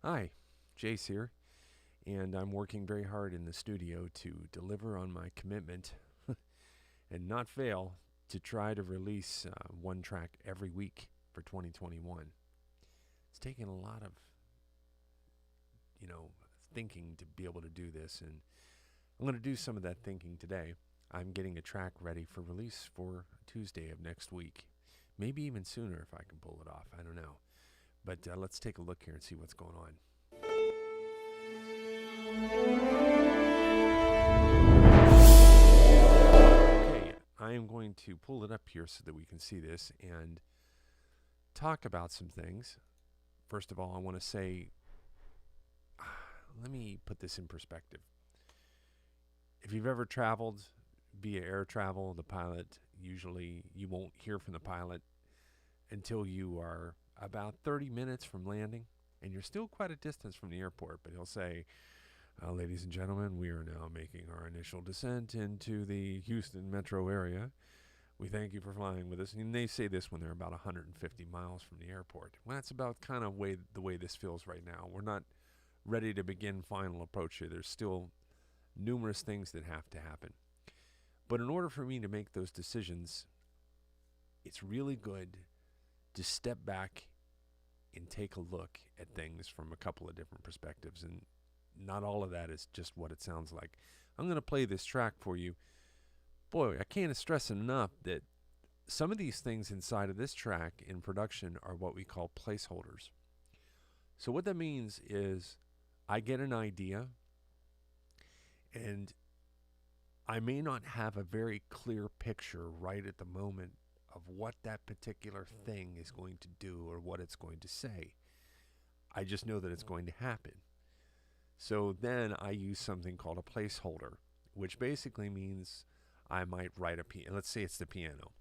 Hi, Jace here, and I'm working very hard in the studio to deliver on my commitment and not fail to try to release one track every week for 2021. It's taken a lot of, you know, thinking to be able to do this, and I'm going to do some of that thinking today. I'm getting a track ready for release for Tuesday of next week. Maybe even sooner if I can pull it off. I don't know. But let's take a look here and see what's going on. Okay, I am going to pull it up here so that we can see this and talk about some things. First of all, I want to say, let me put this in perspective. If you've ever traveled via air travel, the pilot, usually you won't hear from the pilot until you are about 30 minutes from landing, and you're still quite a distance from the airport, but he'll say, ladies and gentlemen, we are now making our initial descent into the Houston metro area. We thank you for flying with us. And they say this when they're about 150 miles from the airport. Well, that's about kind of the way this feels right now. We're not ready to begin final approach here. There's still numerous things that have to happen. But in order for me to make those decisions, it's really good to step back and take a look at things from a couple of different perspectives. And not all of that is just what it sounds like. I'm going to play this track for you. Boy, I can't stress enough that some of these things inside of this track in production are what we call placeholders. So what that means is I get an idea, and I may not have a very clear picture right at the moment of what that particular thing is going to do or what it's going to say. I just know that it's going to happen. So then I use something called a placeholder, which basically means I might write let's say it's the piano.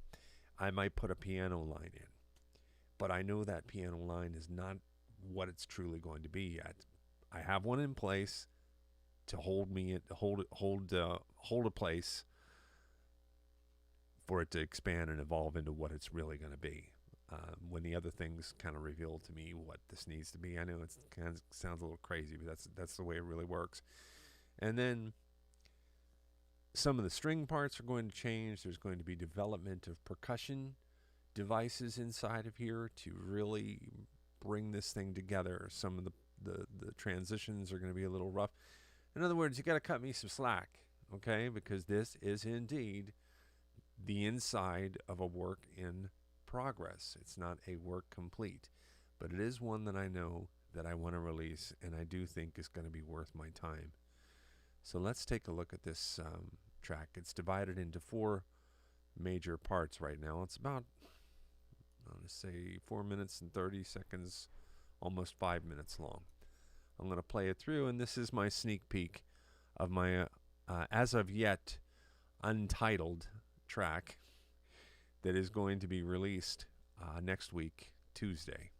I might put a piano line in, but I know that piano line is not what it's truly going to be yet. I have one in place to hold a place for it to expand and evolve into what it's really going to be. When the other things kind of reveal to me what this needs to be, I know it kind of sounds a little crazy, but that's the way it really works. And then some of the string parts are going to change. There's going to be development of percussion devices inside of here to really bring this thing together. Some of the transitions are going to be a little rough. In other words, you got to cut me some slack, okay? Because this is indeed the inside of a work in progress. It's not a work complete, but it is one that I know that I want to release and I do think is going to be worth my time. So let's take a look at this track. It's divided into 4 major parts right now. It's about, let's say, 4 minutes and 30 seconds, almost 5 minutes long. I'm going to play it through, and this is my sneak peek of my, as of yet, untitled track that is going to be released next week, Tuesday.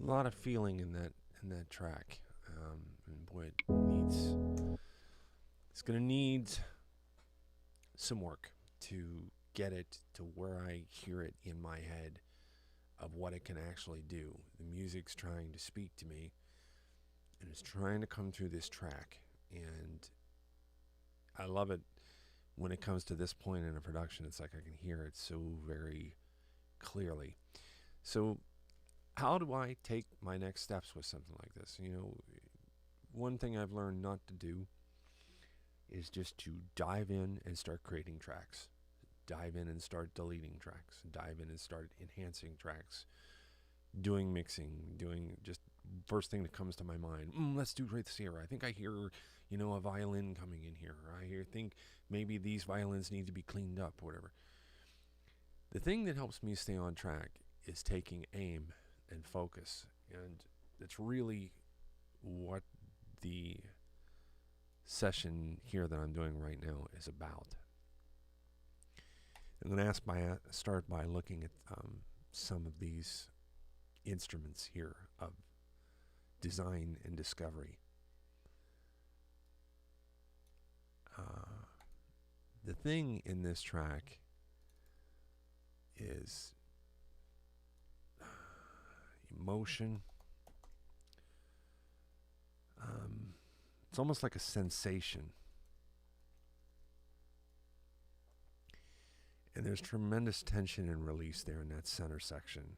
A lot of feeling in that track, and boy, it needs. It's gonna need some work to get it to where I hear it in my head of what it can actually do. The music's trying to speak to me, and it's trying to come through this track, and I love it when it comes to this point in a production. It's like I can hear it so very clearly. So how do I take my next steps with something like this? One thing I've learned not to do is just to dive in and start creating tracks. Dive in and start deleting tracks. Dive in and start enhancing tracks. Doing mixing, doing just first thing that comes to my mind. Let's do this here. I think I hear, a violin coming in here. Think maybe these violins need to be cleaned up or whatever. The thing that helps me stay on track is taking aim and focus. And that's really what the session here that I'm doing right now is about. I'm going to start by looking at some of these instruments here of design and discovery. The thing in this track is emotion. It's almost like a sensation. And there's tremendous tension and release there in that center section.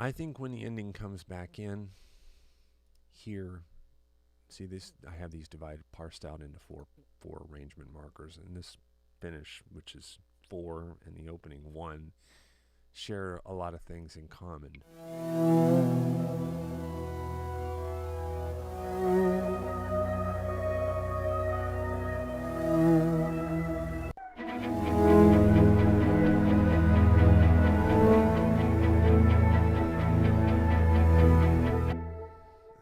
I think when the ending comes back in here, see this, I have these parsed out into four arrangement markers, and this finish, which is 4, and the opening 1, share a lot of things in common.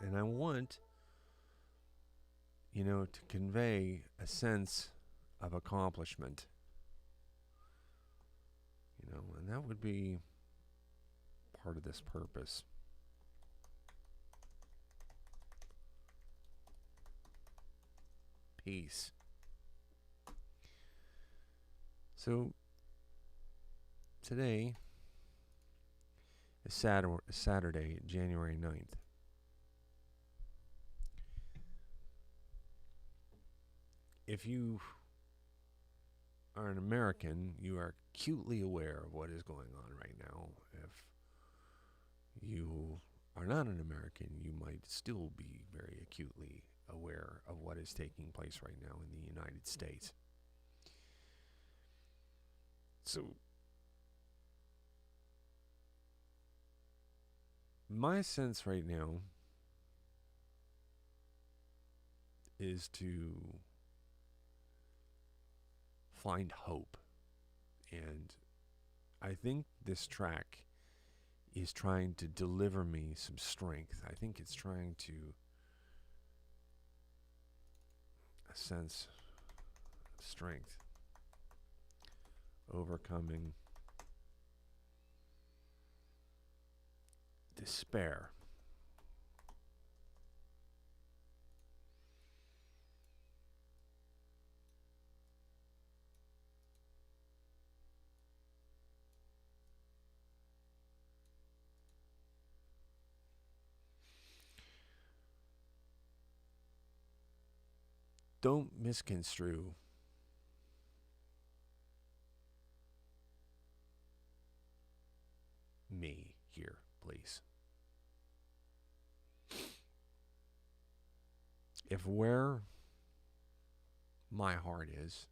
And I want, to convey a sense of accomplishment. And that would be part of this purpose. Peace. So today is Saturday, January 9th. If you are an American, you are acutely aware of what is going on right now. If you are not an American, you might still be very acutely aware of what is taking place right now in the United States. So, my sense right now is to find hope. And I think this track is trying to deliver me some strength. I think it's trying to sense strength, overcoming despair. Don't misconstrue me here, please. If where my heart is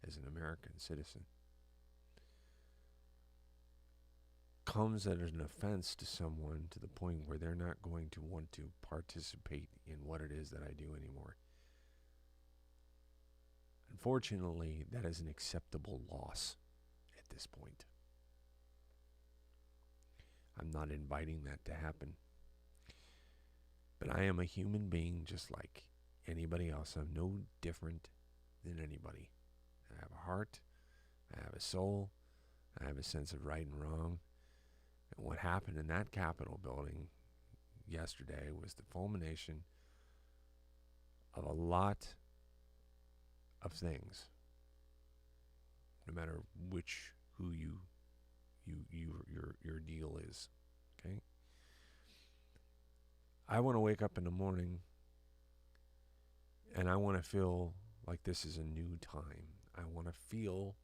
as an American citizen comes at an offense to someone to the point where they're not going to want to participate in what it is that I do anymore, unfortunately, that is an acceptable loss at this point. I'm not inviting that to happen. But I am a human being just like anybody else. I'm no different than anybody. I have a heart. I have a soul. I have a sense of right and wrong. And what happened in that Capitol building yesterday was the culmination of a lot of things. No matter who your deal is, okay? I want to wake up in the morning and I want to feel like this is a new time. I want to feel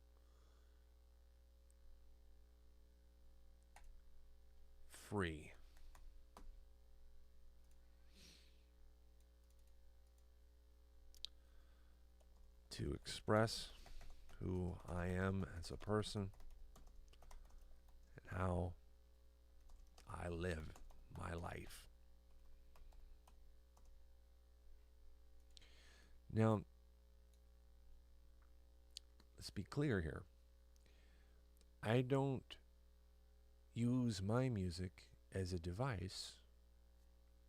free. To express who I am as a person and how I live my life. Now, let's be clear here. I don't use my music as a device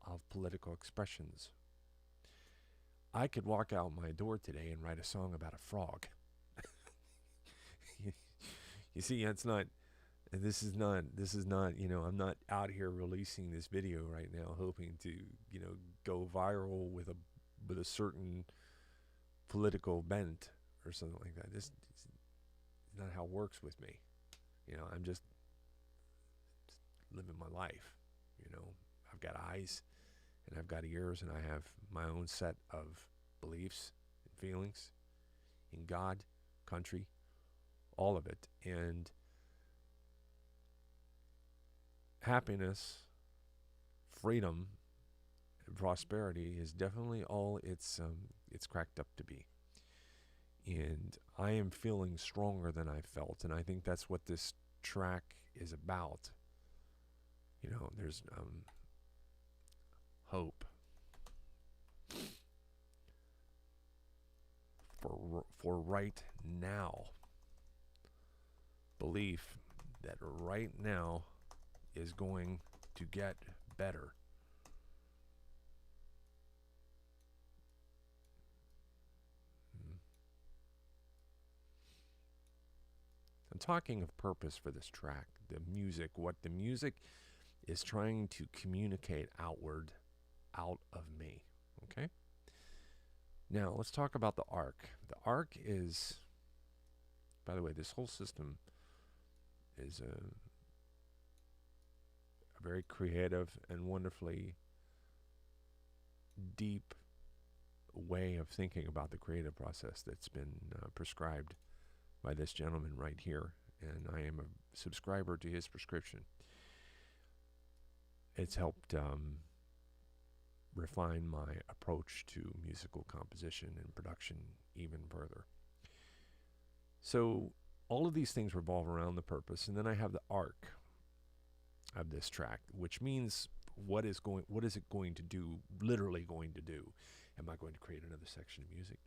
of political expressions. I could walk out my door today and write a song about a frog. You see, this is not, I'm not out here releasing this video right now hoping to, go viral with a certain political bent or something like that. This is not how it works with me. I'm just living my life. I've got eyes and I've got ears and I have my own set of beliefs and feelings in God, country, all of it. And happiness, freedom, and prosperity is definitely all it's cracked up to be. And I am feeling stronger than I felt, and I think that's what this track is about. There's hope for right now. Belief that right now is going to get better. I'm talking of purpose for this track, the music, what the music is trying to communicate outward, out of me, okay? Now, let's talk about the arc. The arc is, by the way, this whole system is a very creative and wonderfully deep way of thinking about the creative process that's been prescribed by this gentleman right here, and I am a subscriber to his prescription. It's helped refine my approach to musical composition and production even further. So all of these things revolve around the purpose, and then I have the arc of this track, which means what is it going to do, literally going to do? Am I going to create another section of music?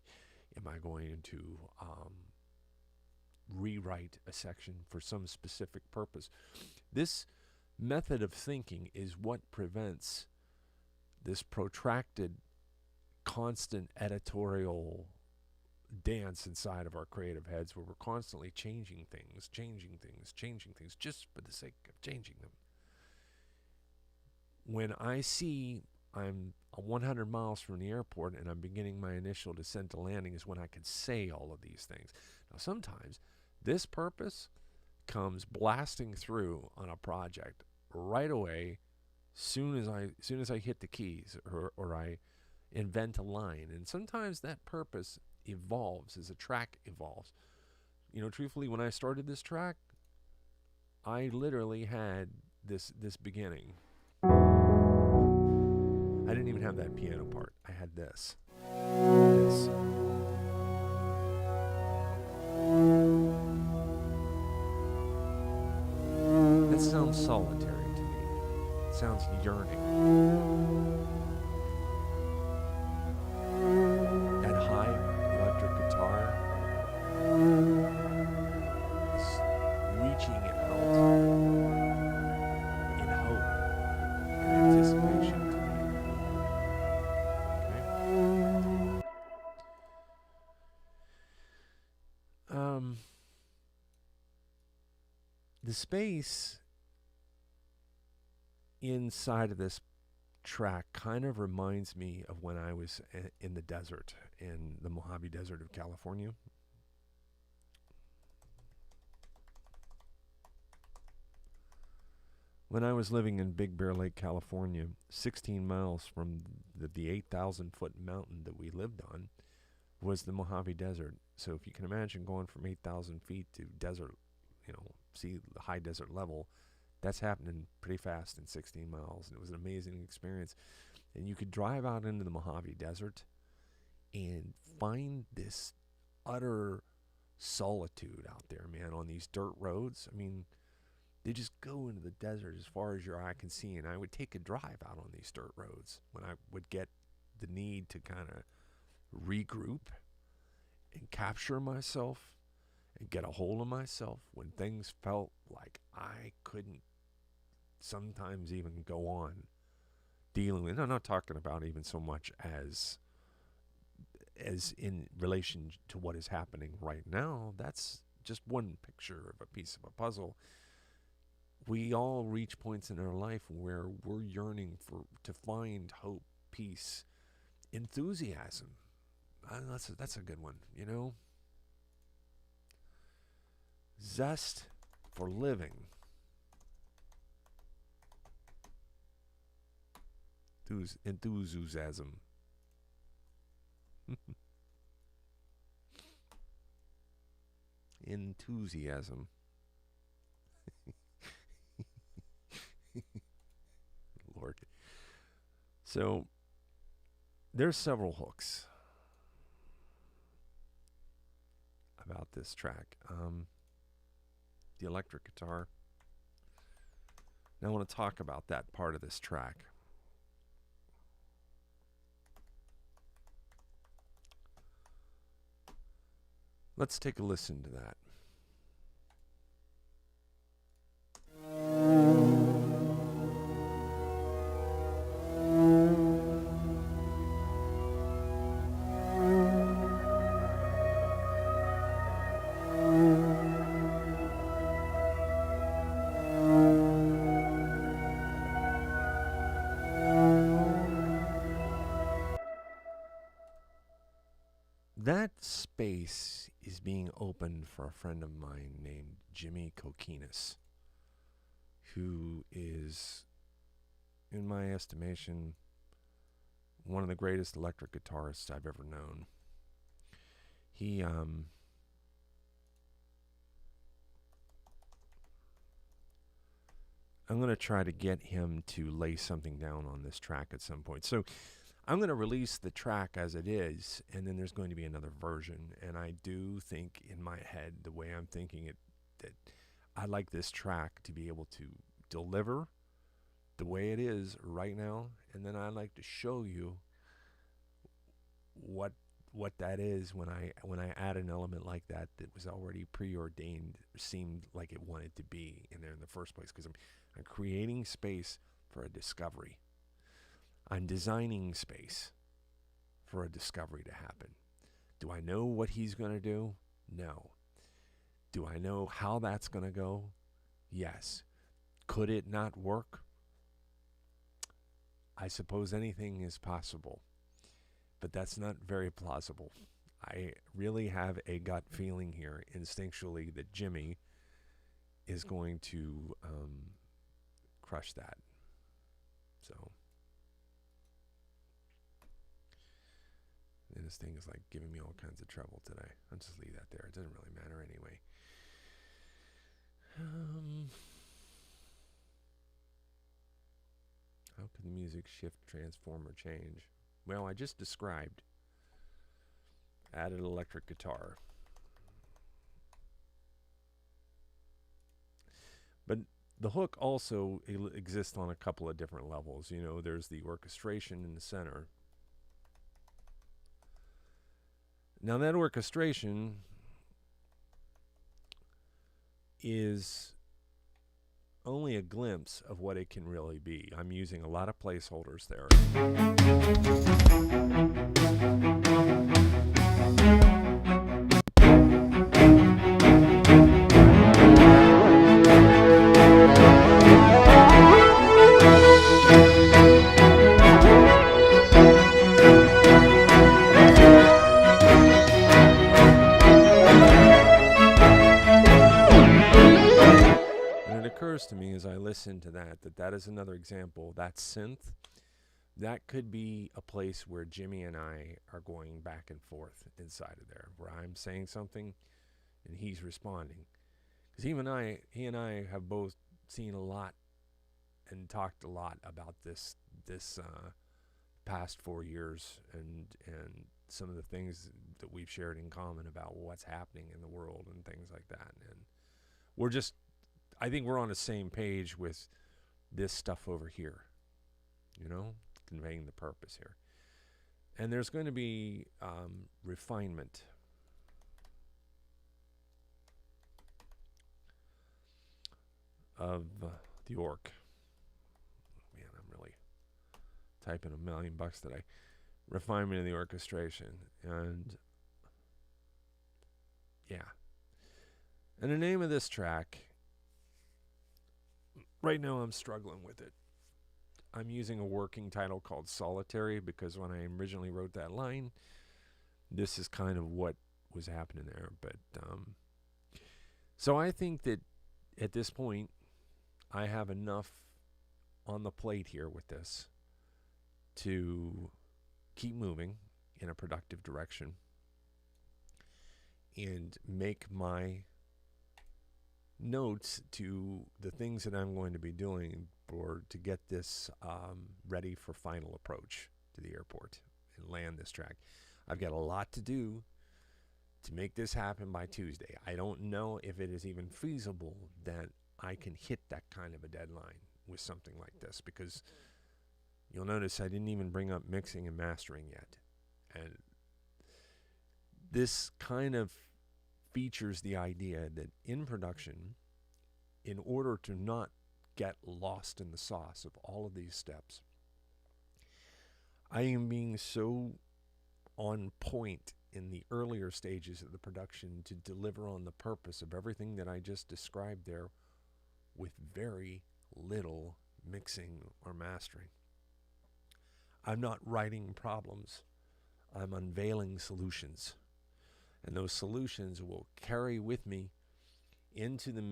Am I going to rewrite a section for some specific purpose? This method of thinking is what prevents this protracted, constant editorial dance inside of our creative heads where we're constantly changing things just for the sake of changing them. When I see I'm 100 miles from the airport and I'm beginning my initial descent to landing is when I can say all of these things. Now, sometimes this purpose comes blasting through on a project right away, soon as I hit the keys or I invent a line. And sometimes that purpose evolves as a track evolves. Truthfully, when I started this track, I literally had this beginning. I didn't even have that piano part. I had this. That sounds solitary to me. It sounds yearning. That high electric guitar is reaching out in The space inside of this track kind of reminds me of when I was in the desert, in the Mojave Desert of California. When I was living in Big Bear Lake, California, 16 miles from the 8,000 foot mountain that we lived on was the Mojave Desert. So if you can imagine going from 8,000 feet to desert, see the high desert level, that's happening pretty fast in 16 miles. And it was an amazing experience. And you could drive out into the Mojave Desert and find this utter solitude out there, man, on these dirt roads. I mean, they just go into the desert as far as your eye can see. And I would take a drive out on these dirt roads when I would get the need to kind of regroup and capture myself and get a hold of myself when things felt like I couldn't sometimes even go on dealing with. I'm not talking about even so much as in relation to what is happening right now. That's just one picture of a piece of a puzzle. We all reach points in our life where we're yearning to find hope, peace, enthusiasm. That's a good one, Zest for living. Enthusiasm. Enthusiasm. Lord. So there's several hooks about this track. The electric guitar. Now I want to talk about that part of this track. Let's take a listen to that. That space is being opened for a friend of mine named Jimmy Kokinis, who is, in my estimation, one of the greatest electric guitarists I've ever known. I'm going to try to get him to lay something down on this track at some point. So I'm going to release the track as it is, and then there's going to be another version. And I do think in my head, the way I'm thinking it, that I like this track to be able to deliver the way it is right now. And then I like to show you what that is when I add an element like that was already preordained, seemed like it wanted to be in there in the first place, because I'm creating space for a discovery. I'm designing space for a discovery to happen. Do I know what he's going to do? No. Do I know how that's going to go? Yes. Could it not work? I suppose anything is possible, but that's not very plausible. I really have a gut feeling here, instinctually, that Jimmy is going to crush that. So, and this thing is like giving me all kinds of trouble today. I'll just leave that there. It doesn't really matter anyway. How can the music shift, transform, or change? Well, I just described. Added electric guitar. But the hook also exists on a couple of different levels. You know, there's the orchestration in the center. Now that orchestration is only a glimpse of what it can really be. I'm using a lot of placeholders there. occurs to me as I listen to that is another example. That synth, that could be a place where Jimmy and I are going back and forth inside of there, where I'm saying something and he's responding. Because he and I have both seen a lot and talked a lot about this past 4 years, and some of the things that we've shared in common about what's happening in the world and things like that. And I think we're on the same page with this stuff over here, conveying the purpose here. And there's going to be refinement. Of the orc. Man, I'm really typing $1 million today. Refinement of the orchestration. And yeah. And the name of this track, right now I'm struggling with it. I'm using a working title called Solitary because when I originally wrote that line, this is kind of what was happening there. But so I think that at this point, I have enough on the plate here with this to keep moving in a productive direction and make my notes to the things that I'm going to be doing to get this ready for final approach to the airport and land this track. I've got a lot to do to make this happen by Tuesday. I don't know if it is even feasible that I can hit that kind of a deadline with something like this, because you'll notice I didn't even bring up mixing and mastering yet. And this kind of features the idea that in production, in order to not get lost in the sauce of all of these steps, I am being so on point in the earlier stages of the production to deliver on the purpose of everything that I just described there, with very little mixing or mastering. I'm not writing problems. I'm unveiling solutions. And those solutions will carry with me into the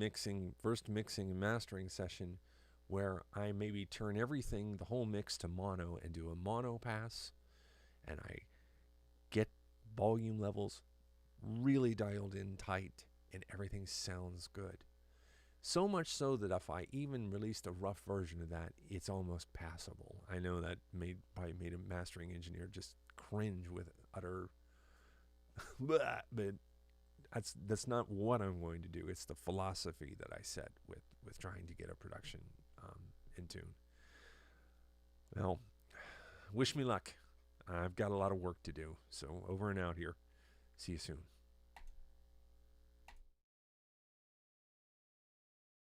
first mixing and mastering session, where I maybe turn everything, the whole mix, to mono and do a mono pass, and I get volume levels really dialed in tight and everything sounds good. So much so that if I even released a rough version of that, it's almost passable. I know that probably made a mastering engineer just cringe with utter but that's not what I'm going to do. It's the philosophy that I set with trying to get a production in tune. Well, wish me luck. I've got a lot of work to do. So over and out here. See you soon.